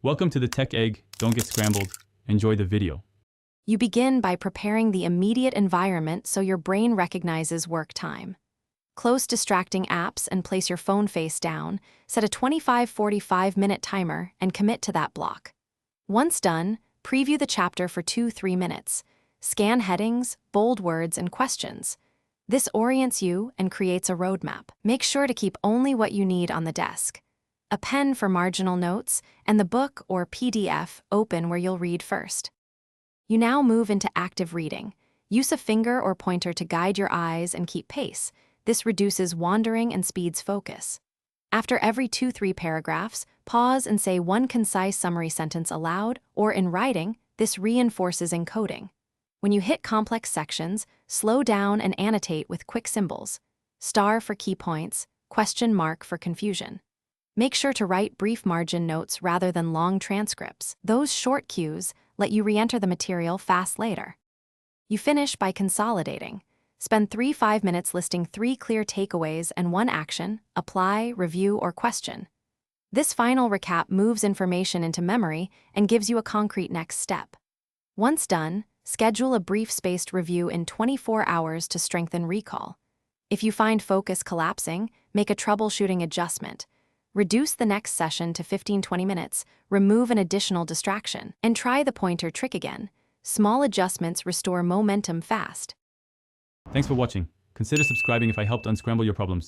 Welcome to the Tech Egg. Don't get scrambled. Enjoy the video. You begin by preparing the immediate environment so your brain recognizes work time. Close distracting apps and place your phone face down, set a 45-45-minute timer, and commit to that block. Once done, preview the chapter for 2-3 minutes. Scan headings, bold words, and questions. This orients you and creates a roadmap. Make sure to keep only what you need on the desk. A pen for marginal notes, and the book or PDF open where you'll read first. You now move into active reading. Use a finger or pointer to guide your eyes and keep pace. This reduces wandering and speeds focus. After every 2-3 paragraphs, pause and say one concise summary sentence aloud or in writing. This reinforces encoding. When you hit complex sections, slow down and annotate with quick symbols. Star for key points, question mark for confusion. Make sure to write brief margin notes rather than long transcripts. Those short cues let you re-enter the material fast later. You finish by consolidating. Spend 3-5 minutes listing 3 clear takeaways and 1 action, apply, review, or question. This final recap moves information into memory and gives you a concrete next step. Once done, schedule a brief spaced review in 24 hours to strengthen recall. If you find focus collapsing, make a troubleshooting adjustment. Reduce the next session to 15-20 minutes, remove an additional distraction, and try the pointer trick again. Small adjustments restore momentum fast. Thanks for watching. Consider subscribing if I helped unscramble your problems.